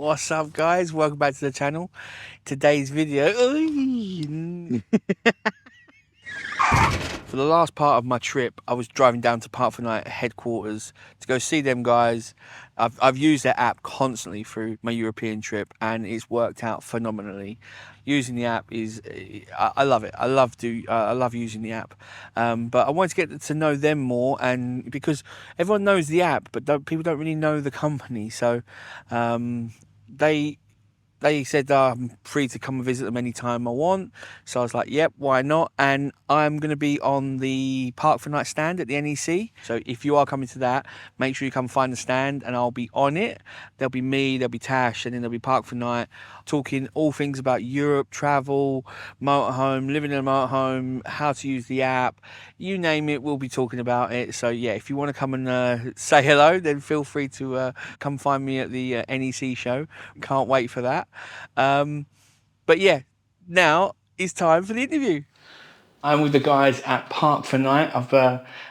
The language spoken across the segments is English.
What's up, guys? Welcome back to the channel. Today's video. For the last part of my trip, I was driving down to Park4Night headquarters to go see them guys. I've used their app constantly through my European trip, and it's worked out phenomenally. Using the app is, I love it. I love using the app. But I wanted to get to know them more, and because everyone knows the app, but people don't really know the company. So they said I'm free to come and visit them anytime I want. So I was like, yep, why not? And I'm going to be on the Park4Night stand at the NEC. So if you are coming to that, make sure you come find the stand and I'll be on it. There'll be me, there'll be Tash, and then there'll be Park4Night talking all things about Europe, travel, motorhome, living in a motorhome, how to use the app, you name it, we'll be talking about it. So yeah, if you want to come and say hello, then feel free to come find me at the NEC show. Can't wait for that. But yeah, now it's time for the interview. I'm with the guys at Park4Night. I've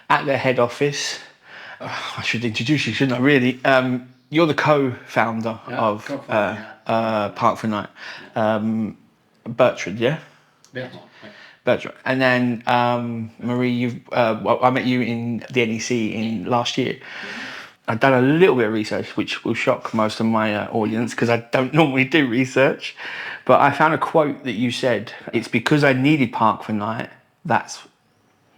at their head office. I should introduce you, shouldn't I? Really, you're the co-founder of Park4Night. Bertrand, yeah. Bertrand, and then Marie, I met you in the NEC in last year. I've done a little bit of research, which will shock most of my audience because I don't normally do research. But I found a quote that you said, it's because I needed Park4Night, that's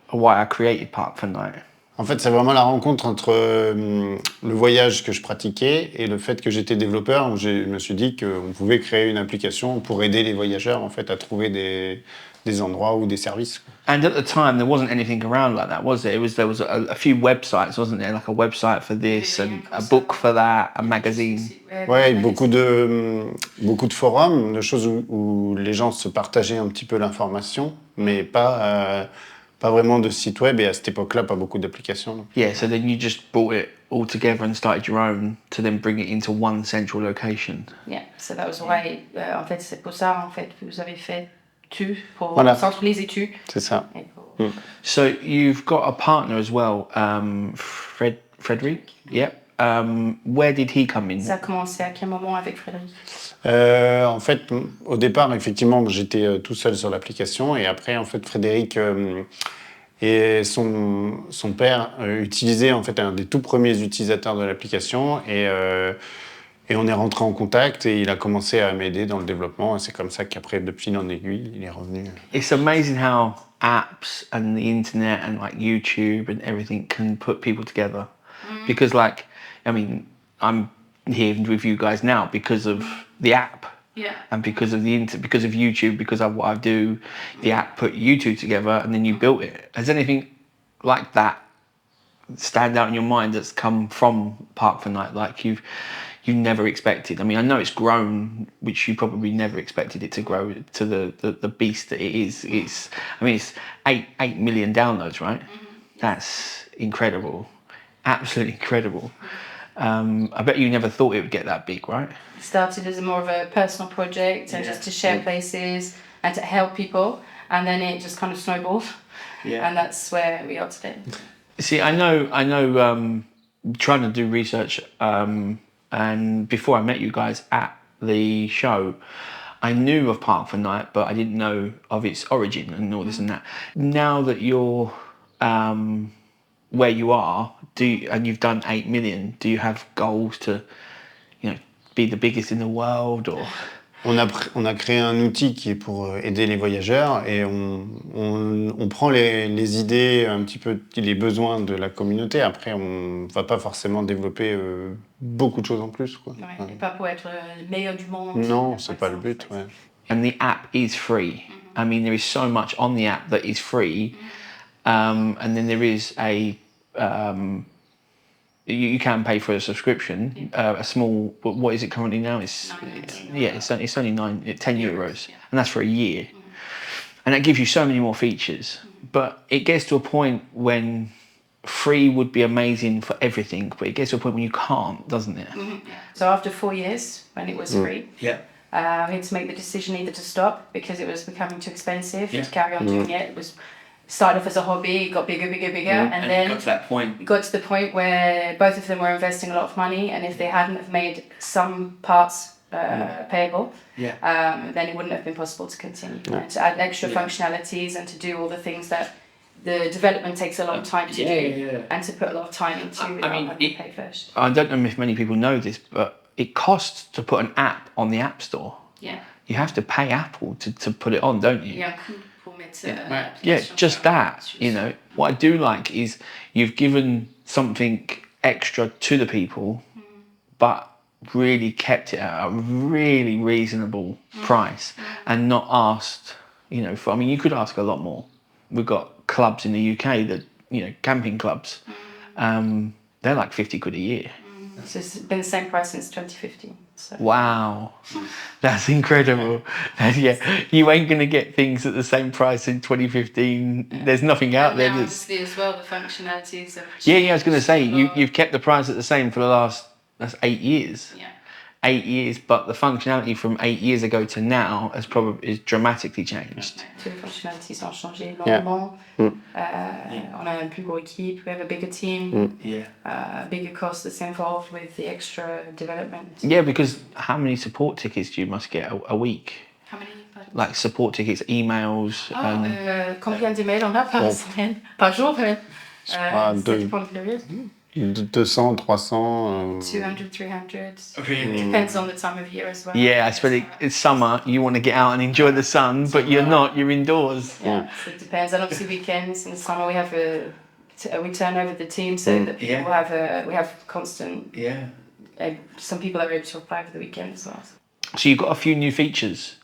why I created Park4Night. En fait, c'est vraiment la rencontre entre le voyage que je pratiquais et le fait que j'étais développeur, où je me suis dit qu'on pouvait créer une application pour aider les voyageurs en fait, à trouver des endroits ou des services. And at the time, there wasn't anything around like that, was there? There was a few websites, wasn't there? Like a website for this, and a book for that, a magazine. Ouais, beaucoup de forums, de choses où les gens se partageaient un petit peu l'information, mais pas vraiment de site web, et à cette époque-là, pas beaucoup d'applications. Yeah, so then you just brought it all together and started your own to then bring it into one central location. Yeah, so that was why, en fait, c'est pour ça, en fait, que vous avez fait pour centraliser tu. C'est ça. So you've got a partner as well, Frédéric. Yep. Where did he come in? Ça a commencé à quel moment avec Frédéric? En fait, au départ, effectivement, j'étais tout seul sur l'application, et après, en fait, Frédéric et son père utilisaient en fait un des tout premiers utilisateurs de l'application, et on est rentré en contact, et il a commencé à m'aider dans le développement, et c'est comme ça qu'après, de fil en aiguille, il est revenu. It's amazing how apps and the internet and like YouTube and everything can put people together. Because like, I mean, I'm here with you guys now because of the app. Yeah. And because of because of YouTube, because of what I do, the app put you two together and then you built it. Has anything like that stand out in your mind that's come from Park4Night, like you've never expected? I mean, I know it's grown, which you probably never expected it to grow to the beast that it is. It's 8 million downloads, right? That's incredible, absolutely incredible. I bet you never thought it would get that big, right? It started as more of a personal project and just to share places and to help people, and then it just kind of snowballed. Yeah. And that's where we are today. See, I know. Trying to do research, and before I met you guys at the show, I knew of Park4Night, but I didn't know of its origin and all this and that. Now that you're where you are, and you've done 8 million, do you have goals to, be the biggest in the world, or? On a créé un outil qui est pour aider les voyageurs, et on prend les idées, un petit peu les besoins de la communauté. Après, on va pas forcément développer beaucoup de choses en plus, quoi. Ouais, et pas pour être le meilleur du monde. Non, c'est pas le but, ouais. And the app is free. I mean, there is so much on the app that is free, and then there is a you can pay for a subscription, a small. What is it currently now? It's only 10 euros, and that's for a year, and that gives you so many more features. But it gets to a point when free would be amazing for everything, but it gets to a point when you can't, doesn't it? So after 4 years, when it was free, we had to make the decision either to stop because it was becoming too expensive to carry on doing it. started off as a hobby, got bigger, and then got to that point. got to the point where both of them were investing a lot of money, and if they hadn't have made some parts payable, then it wouldn't have been possible to continue. And to add extra functionalities and to do all the things that the development takes a long time to do, and to put a lot of time into without having to pay first. I don't know if many people know this, but it costs to put an app on the App Store. Yeah. You have to pay Apple to put it on, don't you? Yeah, just that, you know. What I do like is you've given something extra to the people, but really kept it at a really reasonable price and not asked, you know, for, I mean, you could ask a lot more. We've got clubs in the UK that, you know, camping clubs, they're like 50 quid a year. So it's been the same price since 2015. So. Wow, that's incredible. Yeah, you ain't gonna get things at the same price in 2015. There's nothing out there that's. Obviously as well, the functionalities of. Yeah, I was gonna say you've kept the price at the same for the last 8 years. Yeah. 8 years, but the functionality from 8 years ago to now is dramatically changed. Tous les fonctionnalités ont changé énormément. On a une plus grosse équipe, we have a bigger team, bigger cost that's involved with the extra development. Yeah, because how many support tickets do you must get a week? How many? Like support tickets, emails. Combien d'emails on a par semaine, par jour? Ça dépend de la période. 200, 300. 200, 300. Really? Depends on the time of year as well. Yeah, especially it's summer, you want to get out and enjoy the sun, but you're not, you're indoors. Yeah, so it depends. And obviously weekends in the summer we have we turn over the team so that people we have constant. Yeah. Some people are able to apply for the weekend as well. So you've got a few new features.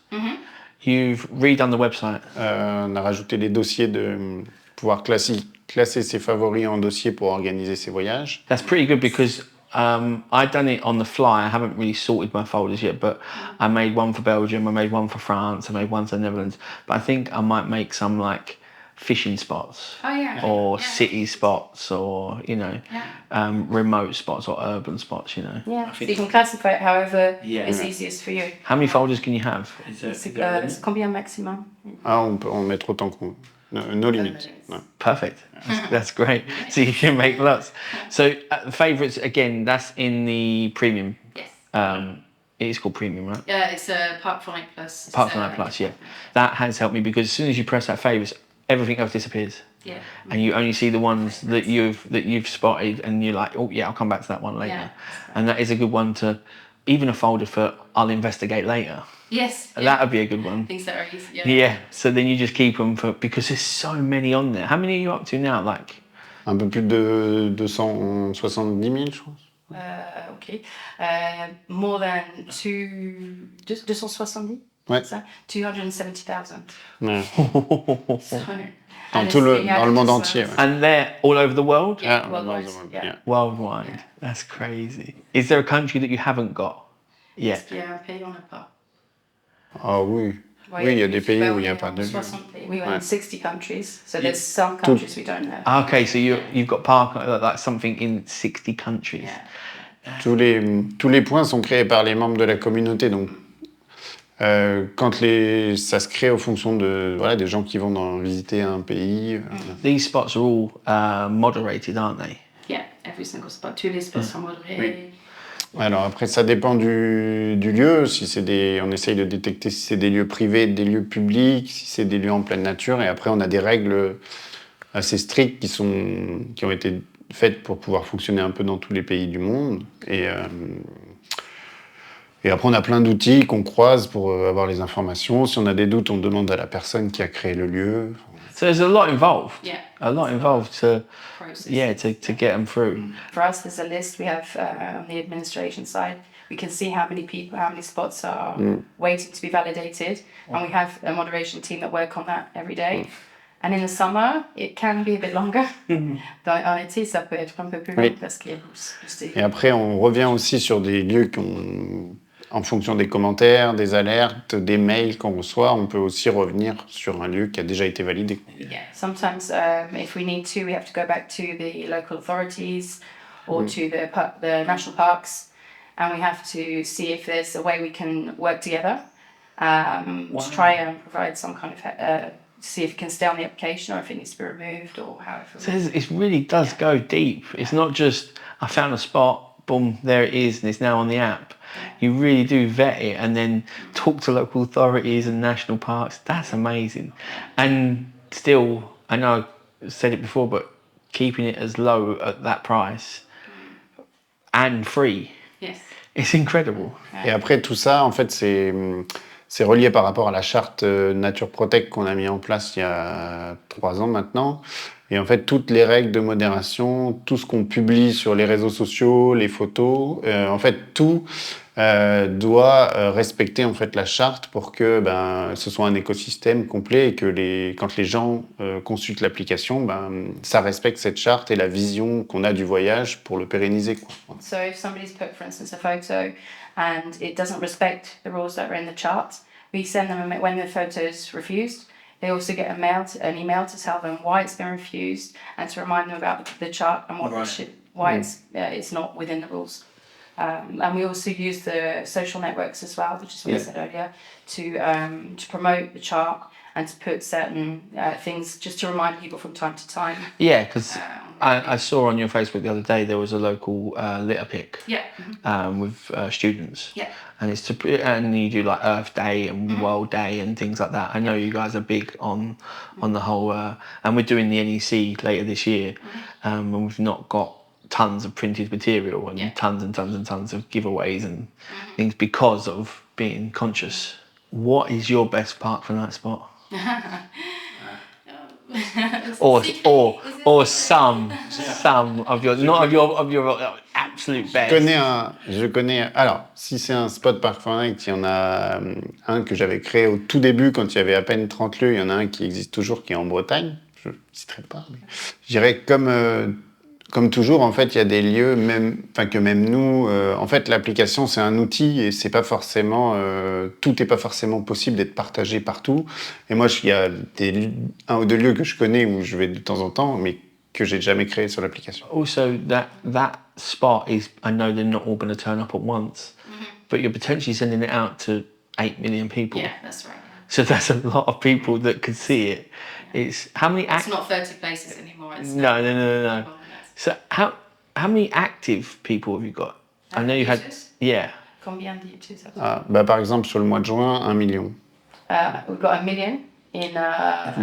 You've redone the website. On a rajouté les dossiers de pouvoir classer ses favoris en dossier pour organiser ses voyages. That's pretty good because I've done it on the fly. I haven't really sorted my folders yet, but I made one for Belgium, I made one for France, I made one for the Netherlands. But I think I might make some like fishing spots or city spots or, you know, remote spots or urban spots, you know. Yeah, so you can classify it however is easiest for you. How many folders can you have? C'est combien maximum? On peut en mettre autant qu'on... No limit. No. Perfect. That's great. So you can make lots. So favourites, again, that's in the premium. Yes. It is called premium, right? Yeah, it's a Park4Night Plus. Park4Night Plus, yeah. That has helped me because as soon as you press that favourites, everything else disappears. Yeah. And you only see the ones that you've spotted and you're like, oh yeah, I'll come back to that one later. Yeah. And that is a good one to, even a folder for I'll investigate later. Yes. That would be a good one. Things that are easy. Yeah. So then you just keep them because there's so many on there. How many are you up to now? Like un peu plus de 270 000, je pense. Okay. More than 270? Ouais. 270,000. Ouais. So, dans le monde entier. Ouais. And they're all over the world? Yeah, worldwide. Yeah. Worldwide. Yeah. That's crazy. Is there a country that you haven't got yet? Il y a un pays où on n'a pas. Ah oui. Oui, il y a des pays où il n'y a pas de lieu. We were in 60 countries, so there's some countries we don't have. Okay, so you've got Park, like something in 60 countries. Yeah. Tous les points sont créés par les membres de la communauté, donc quand ça se crée en fonction des gens qui vont visiter un pays. These spots are all moderated, aren't they? Yeah, every single spot. Tous les spots sont modérés. Oui. Alors après, ça dépend du lieu. On essaye de détecter si c'est des lieux privés, des lieux publics, si c'est des lieux en pleine nature. Et après, on a des règles assez strictes qui ont été faites pour pouvoir fonctionner un peu dans tous les pays du monde. Et après, on a plein d'outils qu'on croise pour avoir les informations. Si on a des doutes, on demande à la personne qui a créé le lieu. So there's a lot involved. Yeah. A lot involved to process. get them through. For us, there's a list we have on the administration side. We can see how many spots are waiting to be validated, and we have a moderation team that work on that every day. And in the summer, it can be a bit longer. En été, ça peut être un peu plus long parce qu'il y a plus. Et après, on revient aussi sur des lieux en fonction des commentaires, des alertes, des mails qu'on reçoit, on peut aussi revenir sur un lieu qui a déjà été validé. Yeah, sometimes if we need to, we have to go back to the local authorities or to the national parks, and we have to see if there's a way we can work together to try and provide some kind of see if it can stay on the application or if it needs to be removed or how it So it really does go deep. It's not just, I found a spot, boom, there it is, and it's now on the app. You really do vet it and then talk to local authorities and national parks. That's amazing. And still, I know I said it before, but keeping it as low at that price and free, it's incredible. Et après tout ça, en fait, c'est relié par rapport à la charte Nature Protect qu'on a mis en place il y a 3 ans maintenant. Et en fait, toutes les règles de modération, tout ce qu'on publie sur les réseaux sociaux, les photos, en fait, tout doit respecter en fait la charte pour que ce soit un écosystème complet et que quand les gens consultent l'application, ça respecte cette charte et la vision qu'on a du voyage pour le pérenniser, quoi. So if somebody's put, for instance, a photo and it doesn't respect the rules that are in the chart, we send them when the photo is refused. They also get an email to tell them why it's been refused and to remind them about the chart and why it's not within the rules. And we also use the social networks as well, which is what I said earlier, to promote the chart and to put certain things just to remind people from time to time. Yeah, because I saw on your Facebook the other day there was a local litter pick with students. Yeah. And and you do like Earth Day and World Day and things like that. I know you guys are big on the whole, and we're doing the NEC later this year, and we've not got tons of printed material and tons and tons and tons of giveaways and things because of being conscious. What is your best Park4Night spot? or some of your, not of your absolute best. Je connais. Alors, si c'est un spot Park4Night, il y en a un que j'avais créé au tout début quand il y avait à peine 30 lieux. Il y en a un qui existe toujours, qui est en Bretagne. Je ne citerai pas. Mais je dirais comme toujours, en fait, il y a des lieux, que même nous, en fait, l'application, c'est un outil et c'est pas forcément, tout n'est pas forcément possible d'être partagé partout. Et moi, il y a 1 ou 2 lieux que je connais où je vais de temps en temps, mais que j'ai jamais créé sur l'application. Also, that spot is, I know they're not all going to turn up at once, but you're potentially sending it out to 8 million people. Yeah, that's right. So that's a lot of people that could see it. It's how many? It's not 30 places anymore. It's No. So how many active people have you got? I know you had. Yeah. Combien de users? Par exemple, sur le mois de juin, 1 million. We've got 1 million in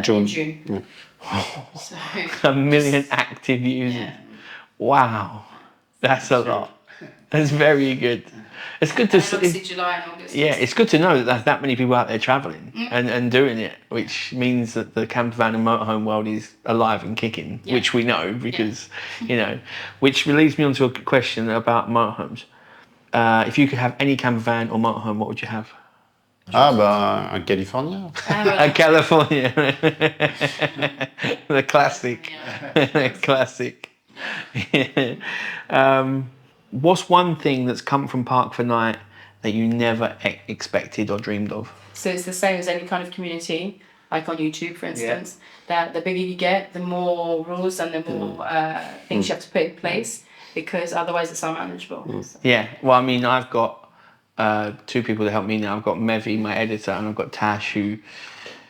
June. Yeah. So, 1 million active users. Wow, that's a lot. That's very good. It's good to see. July and August. Yeah, it's good to know that there's that many people out there travelling and doing it, which means that the campervan and motorhome world is alive and kicking, which we know because, which leads me on to a question about motorhomes. If you could have any campervan or motorhome, what would you have? Un Californien. A California. The classic. Classic. What's one thing that's come from Park4Night that you never expected or dreamed of? So it's the same as any kind of community, like on YouTube, for instance, that the bigger you get, the more rules and the more things you have to put in place, because otherwise it's unmanageable. So. Yeah, well, I mean, I've got 2 people that help me now. I've got Mevi, my editor, and I've got Tash,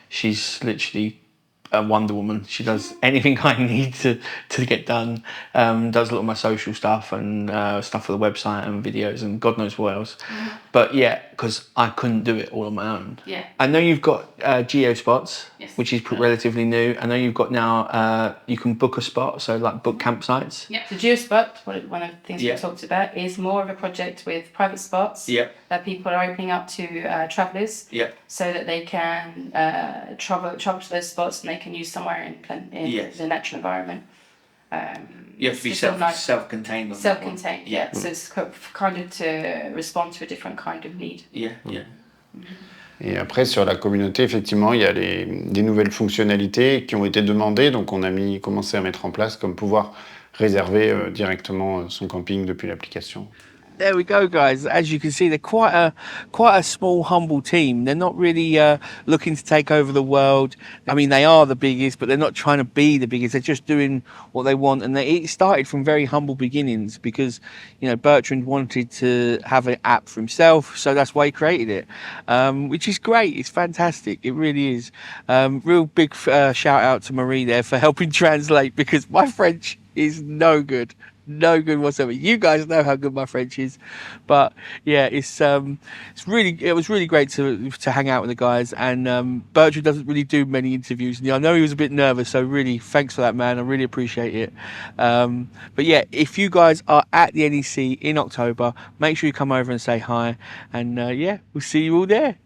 she's literally a Wonder Woman. She does anything I need to get done. Does a lot of my social stuff and stuff for the website and videos and God knows what else. But yeah, because I couldn't do it all on my own. Yeah. I know you've got GeoSpots, which is relatively new. I know you've got now, you can book a spot, so like book campsites. Yeah, the GeoSpot, one of the things we talked about, is more of a project with private spots that people are opening up to travellers so that they can travel to those spots and they can use somewhere in the natural environment. You have to be self-contained. Self-contained, yeah. So it's kind of to respond to a different kind of need. Yeah. Et après, sur la communauté, effectivement, il y a des nouvelles fonctionnalités qui ont été demandées. Donc, on a commencé à mettre en place, comme pouvoir réserver directement son camping depuis l'application. there we go, guys. As you can see, they're quite a small, humble team. They're not really looking to take over the world. I mean, they are the biggest, but they're not trying to be the biggest. They're just doing what they want, and it started from very humble beginnings because, you know, Bertrand wanted to have an app for himself, so that's why he created it, which is great. It's fantastic. It really is. Real big shout out to Marie there for helping translate, because my French is no good whatsoever. You guys know how good my French is, but yeah, it was really great to hang out with the guys. And Bertrand doesn't really do many interviews, and I know he was a bit nervous, so really thanks for that, man. I really appreciate it. But yeah, if you guys are at the NEC in October, make sure you come over and say hi, and yeah, we'll see you all there.